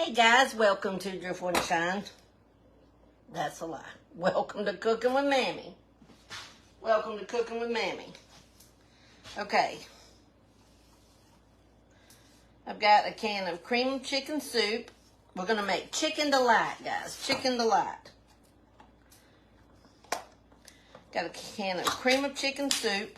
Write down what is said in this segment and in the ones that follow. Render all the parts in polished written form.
Hey guys, welcome to Driftwood and Shine. That's a lie. Welcome to Cooking with Mammy. Welcome to Cooking with Mammy. Okay. I've got a can of cream chicken soup. We're going to make chicken delight, guys. Chicken delight. Got a can of cream of chicken soup.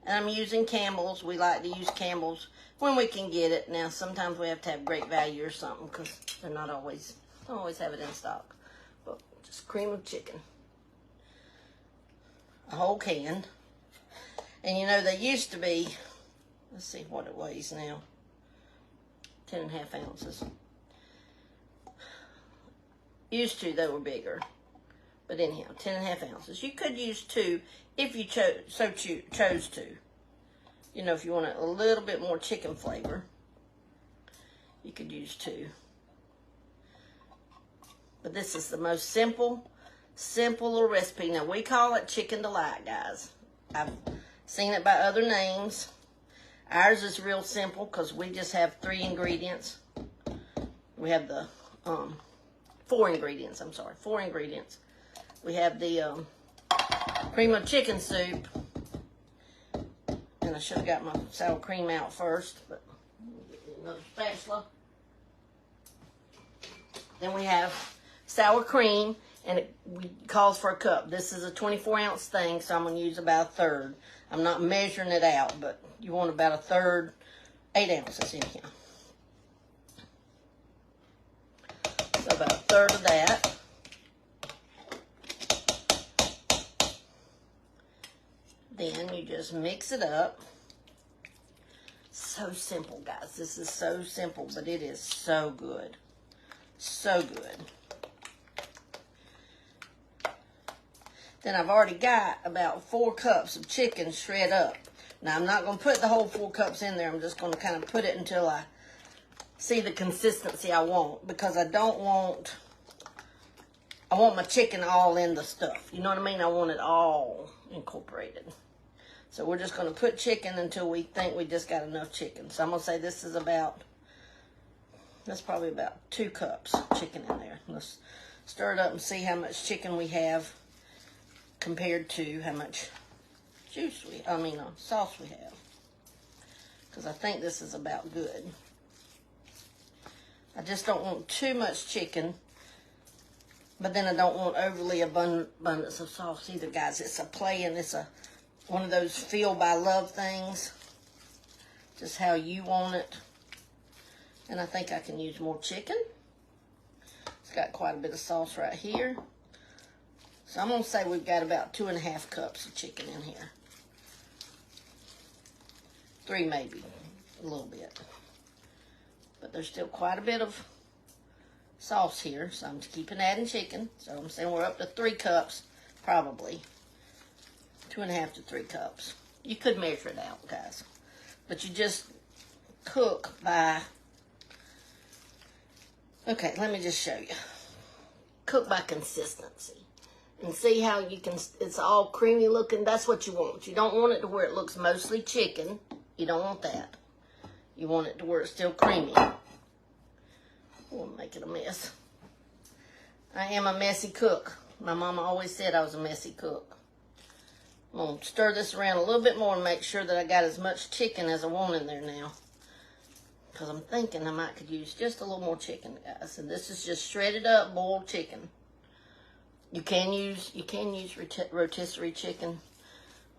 And I'm using Campbell's. We like to use Campbell's when we can get it. Now, sometimes we have to have Great Value or something because they're not always, don't always have it in stock. But just cream of chicken. A whole can. And you know, they used to be, let's see what it weighs now. 10.5 ounces. Used to, they were bigger. But anyhow, 10.5 ounces. You could use 2 if you chose to. You know, if you want a little bit more chicken flavor, you could use 2. But this is the most simple little recipe. Now, we call it Chicken Delight, guys. I've seen it by other names. Ours is real simple because we just have 3 ingredients. We have the 4 ingredients, I'm sorry, 4 ingredients. We have the cream of chicken soup. And I should have got my sour cream out first, but get another spatula. Then we have sour cream, and it calls for a cup. This is a 24-ounce thing, so I'm going to use about 1/3. I'm not measuring it out, but you want about 1/3, 8 ounces in here. So about 1/3 of that. Then you just mix it up. So simple, guys. This is so simple, but it is so good. So good. Then I've already got about 4 cups of chicken shred up. Now, I'm not going to put the whole 4 cups in there. I'm just going to kind of put it until I see the consistency I want. Because I want my chicken all in the stuff. You know what I mean? I want it all incorporated. So we're just going to put chicken until we think we just got enough chicken. So I'm going to say this is about, that's probably about 2 cups of chicken in there. Let's stir it up and see how much chicken we have compared to how much sauce we have. Because I think this is about good. I just don't want too much chicken. But then I don't want overly abundance of sauce either, guys. It's a play, and it's one of those feel by love things. Just how you want it. And I think I can use more chicken. It's got quite a bit of sauce right here. So I'm going to say we've got about 2.5 cups of chicken in here. 3 maybe, a little bit. But there's still quite a bit of sauce here, so I'm keeping adding chicken. So I'm saying we're up to 3 cups, probably. 2.5 to 3 cups. You could measure it out, guys. But you just cook by, okay, let me just show you. Cook by consistency. And see how you can, it's all creamy looking. That's what you want. You don't want it to where it looks mostly chicken. You don't want that. You want it to where it's still creamy. Won't make it a mess. I am a messy cook. My mama always said I was a messy cook. I'm going to stir this around a little bit more and make sure that I got as much chicken as I want in there now. Because I'm thinking I might could use just a little more chicken, guys. And this is just shredded up boiled chicken. You can use rotisserie chicken.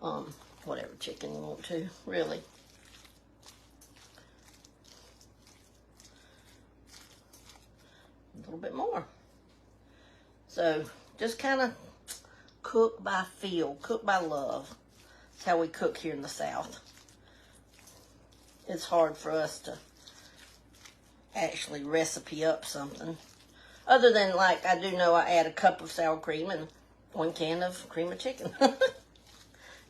Whatever chicken you want to, really. A little bit more. So just kind of cook by feel, cook by love. That's how we cook here in the South. It's hard for us to actually recipe up something. Other than, like, I do know I add a cup of sour cream and 1 can of cream of chicken. And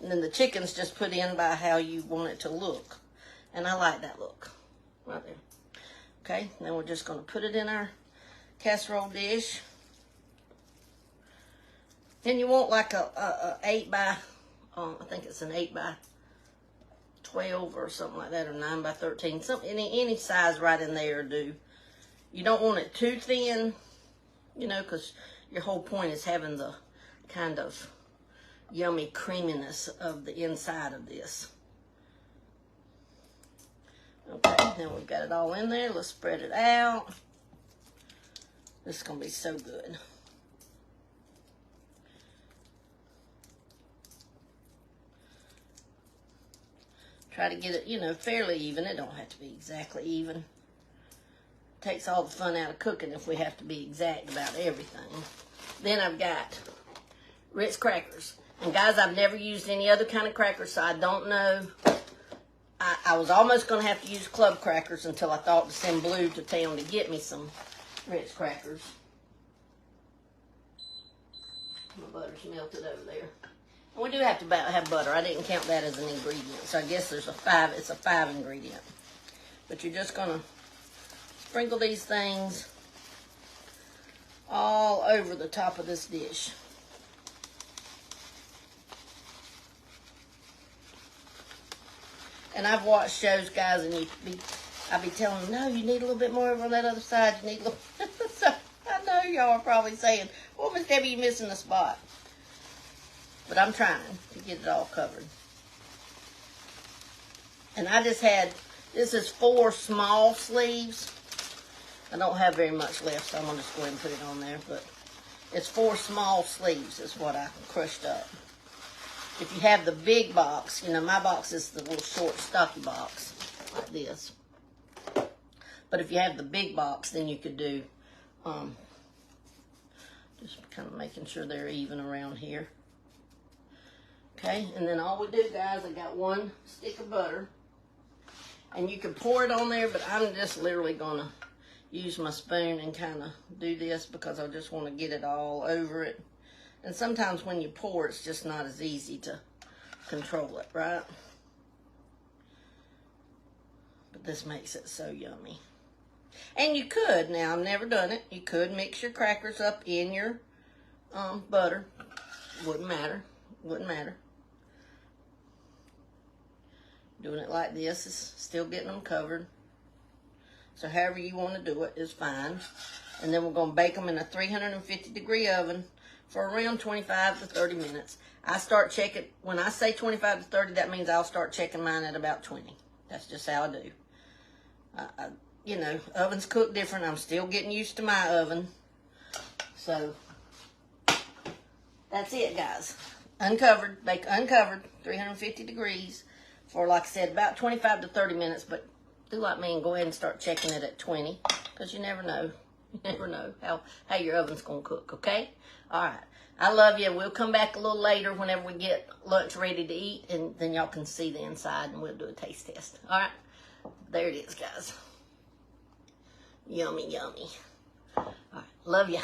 then the chicken's just put in by how you want it to look. And I like that look. Right there. Okay, then we're just going to put it in our casserole dish. Then you want like a 8 by, I think it's an 8 by 12 or something like that, or 9 by 13. Any size right in there will do. You don't want it too thin, you know, because your whole point is having the kind of yummy creaminess of the inside of this. Okay, now we've got it all in there. Let's spread it out. This is going to be so good. Try to get it, you know, fairly even. It don't have to be exactly even. Takes all the fun out of cooking if we have to be exact about everything. Then I've got Ritz crackers. And guys, I've never used any other kind of crackers, so I don't know. I was almost going to have to use club crackers until I thought to send Blue to town to get me some Ritz crackers. My butter's melted over there. And we do have to have butter. I didn't count that as an ingredient, so I guess it's a 5 ingredient. But you're just going to sprinkle these things all over the top of this dish. And I've watched shows, guys, and I'll be telling them, no, you need a little bit more over on that other side. You need a little. So I know y'all are probably saying, well, Miss Debbie, you're missing the spot. But I'm trying to get it all covered. And I just had, this is 4 small sleeves. I don't have very much left, so I'm going to just go ahead and put it on there. But it's 4 small sleeves is what I crushed up. If you have the big box, you know, my box is the little short, stocky box, like this. But if you have the big box, then you could do, just kind of making sure they're even around here. Okay, and then all we do, guys, I got 1 stick of butter. And you can pour it on there, but I'm just literally going to use my spoon and kind of do this because I just want to get it all over it. And sometimes when you pour, it's just not as easy to control it, right? But this makes it so yummy. And you could, now I've never done it, you could mix your crackers up in your butter. Wouldn't matter. Wouldn't matter. Doing it like this is still getting them covered. So however you want to do it is fine. And then we're going to bake them in a 350-degree oven for around 25 to 30 minutes. I start checking, when I say 25 to 30, that means I'll start checking mine at about 20. That's just how I do. You know, ovens cook different. I'm still getting used to my oven. So, that's it, guys. Uncovered, bake uncovered, 350 degrees for, like I said, about 25 to 30 minutes. But do like me and go ahead and start checking it at 20, because you never know. You never know how your oven's going to cook, okay? All right. I love you. We'll come back a little later whenever we get lunch ready to eat, and then y'all can see the inside, and we'll do a taste test. All right? There it is, guys. Yummy, yummy. All right. Love you.